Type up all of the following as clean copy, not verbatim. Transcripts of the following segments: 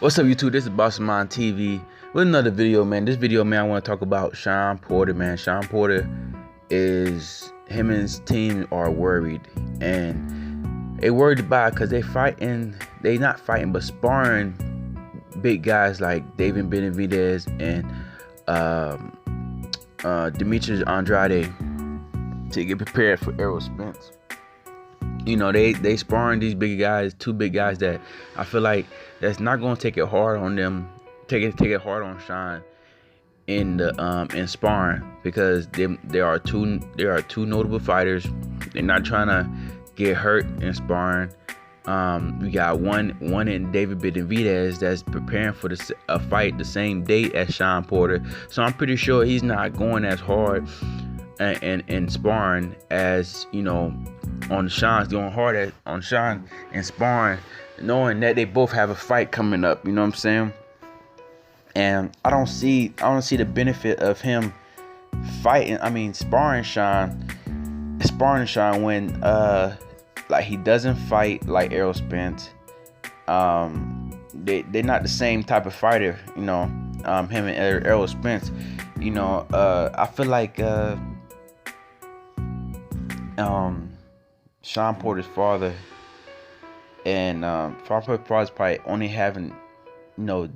What's up, YouTube? This is BoxingMindTv with another video, man. This video, man, I want to talk about Shawn Porter, man. Shawn Porter him and his team are worried, and they worried about because they not fighting, but sparring big guys like David Benavidez and Demetrius Andrade to get prepared for Errol Spence. You know, they sparring these big guys, two big guys that I feel like that's not gonna take it hard on them, take it hard on Shawn in sparring, because they are two notable fighters. They're not trying to get hurt in sparring. We got one in David Benavidez that's preparing for a fight the same date as Shawn Porter, so I'm pretty sure he's not going as hard and sparring as, you know, on Shawn's going hard on Shawn and sparring, knowing that they both have a fight coming up. You know what I'm saying? And I don't see the benefit of him fighting. I mean, sparring Shawn when like he doesn't fight like Errol Spence. They're not the same type of fighter. You know, him and Errol Spence. You know, I feel like Shawn Porter's father and father's probably only having, you know,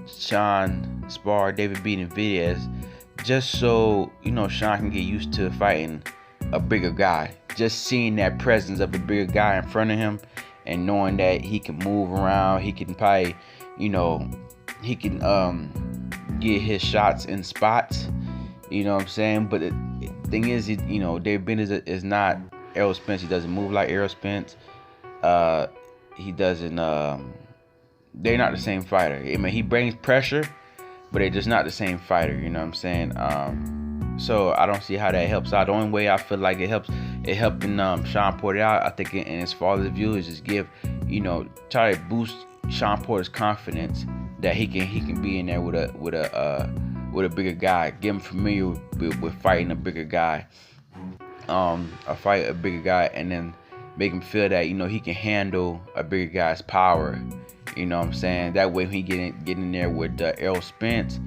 Shawn spar David Benavidez just so, you know, Shawn can get used to fighting a bigger guy. Just seeing that presence of a bigger guy in front of him and knowing that he can move around, he can probably, you know, he can get his shots in spots. You know what I'm saying? But the thing is, you know, David Benavidez is not Errol Spence. He doesn't move like Errol Spence. He doesn't. They're not the same fighter. I mean, he brings pressure, but they're just not the same fighter. You know what I'm saying? So I don't see how that helps out. The only way I feel like it helping Shawn Porter out, I think, in his father's view, is just give, you know, try to boost Shawn Porter's confidence that he can be in there with a bigger guy, get him familiar with fighting a bigger guy. Fight a bigger guy, and then make him feel that, you know, he can handle a bigger guy's power. You know what I'm saying? That way, when he get in there with Errol Spence,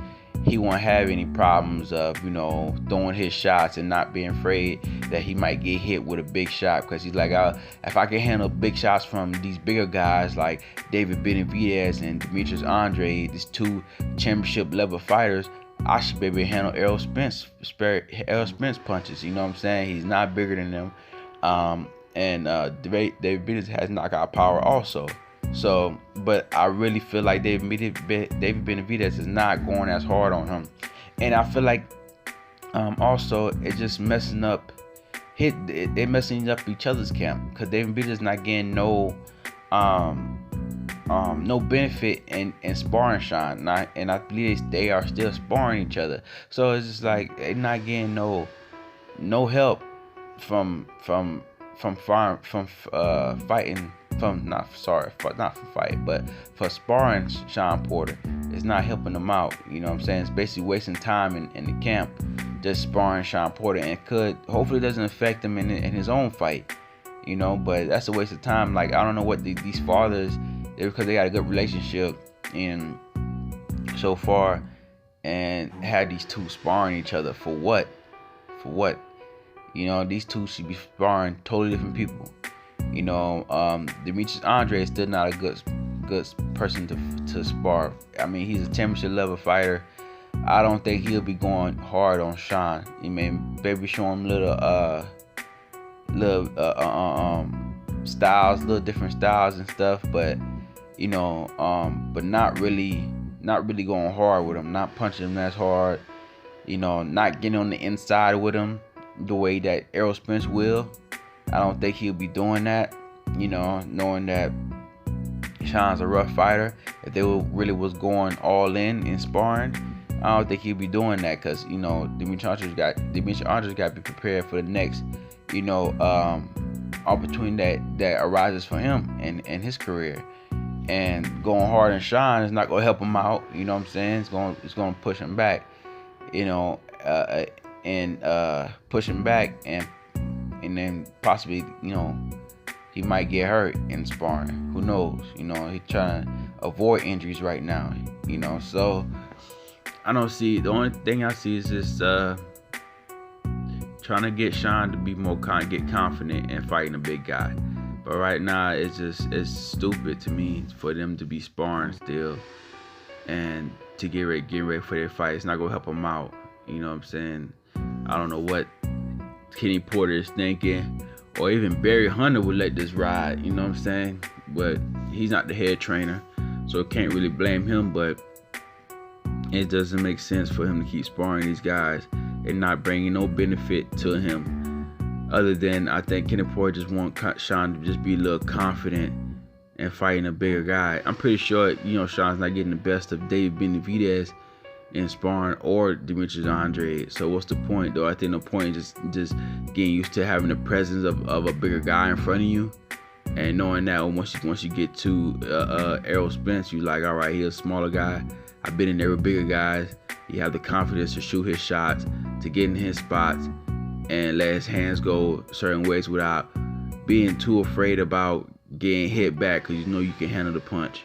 he won't have any problems of, you know, throwing his shots and not being afraid that he might get hit with a big shot, because he's like, if I can handle big shots from these bigger guys like David Benavidez and Demetrius Andrade, these two championship level fighters, I should be able to handle Errol Spence punches. You know what I'm saying? He's not bigger than them. And David Benavidez has knockout power also. So, but I really feel like David Benavidez is not going as hard on him. And I feel like also it's just messing up they're messing up each other's camp, because David Benavidez is not getting no benefit in sparring Shawn, and I believe they are still sparring each other. So it's just like they're not getting no help from fighting, not from fighting, but for sparring Shawn Porter. It's not helping them out. You know what I'm saying? It's basically wasting time in the camp just sparring Shawn Porter, and hopefully doesn't affect him in his own fight. You know, but that's a waste of time. Like, I don't know what these fathers, because they got a good relationship and so far, and had these two sparring each other for what? You know, these two should be sparring totally different people. You know, Demetrius Andrade is still not a good person to spar. I mean, he's a championship level fighter. I don't think he'll be going hard on Shawn. You mean, maybe show him little styles, little different styles and stuff, but, you know, but not really going hard with him, not punching him as hard, you know, not getting on the inside with him the way that Errol Spence will. I don't think he'll be doing that, you know, knowing that Shawn's a rough fighter. If they really was going all in sparring, I don't think he'll be doing that, because, you know, Demetrius Andrade got to be prepared for the next, you know, opportunity that arises for him and his career. And going hard on Shawn is not gonna help him out. You know what I'm saying? It's gonna push him back. You know, and push him back, and then possibly, you know, he might get hurt in sparring. Who knows? You know, he trying to avoid injuries right now. So I don't see, the only thing I see is just trying to get Shawn to be more get confident in fighting a big guy. But right now, it's stupid to me for them to be sparring still and to get ready for their fight. It's not gonna help them out. You know what I'm saying? I don't know what Kenny Porter is thinking, or even Barry Hunter would let this ride. You know what I'm saying? But he's not the head trainer, so can't really blame him. But it doesn't make sense for him to keep sparring these guys and not bringing no benefit to him, other than I think Kenny Porter just want Shawn to just be a little confident and fighting a bigger guy. I'm pretty sure Shawn's not getting the best of David Benavidez in sparring or Demetrius Andrade. So what's the point though? I think the point is just getting used to having the presence of a bigger guy in front of you, and knowing that once you get to Errol Spence, you like, all right, he's a smaller guy. I've been in there with bigger guys. You have the confidence to shoot his shots, to get in his spots, and let his hands go certain ways without being too afraid about getting hit back, because you can handle the punch.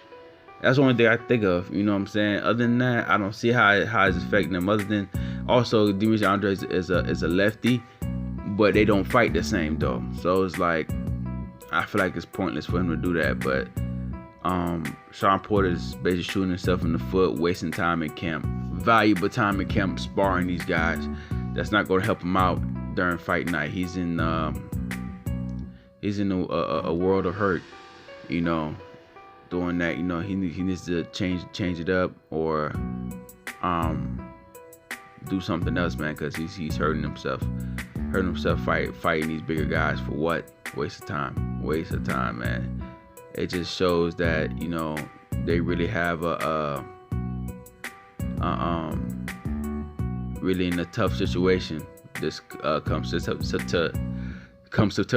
That's the only thing I think of, you know what I'm saying? Other than that, I don't see how it's affecting them. Other than also Demetrius Andrade is a lefty, but they don't fight the same though. So it's like, I feel like it's pointless for him to do that. But Shawn Porter is basically shooting himself in the foot, wasting time in camp, valuable time in camp sparring these guys. That's not going to help him out during fight night. He's in a world of hurt, doing that. He needs to change it up, or do something else, man, because he's hurting himself fighting these bigger guys for what? Waste of time, man. It just shows that they really have really in a tough situation. This comes to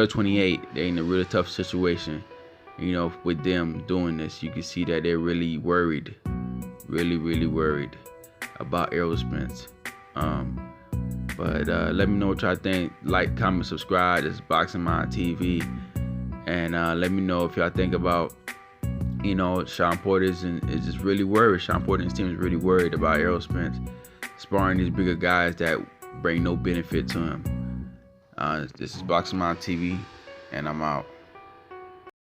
28, they're in a really tough situation. With them doing this, you can see that they're really worried, really worried about Errol Spence. But let me know what y'all think. Like, comment, subscribe. This is BoxingMindTv, and let me know if y'all think about Shawn Porter is just really worried. Shawn Porter and his team is really worried about Errol Spence sparring these bigger guys that bring no benefit to him. This is BoxingMindTv, and I'm out.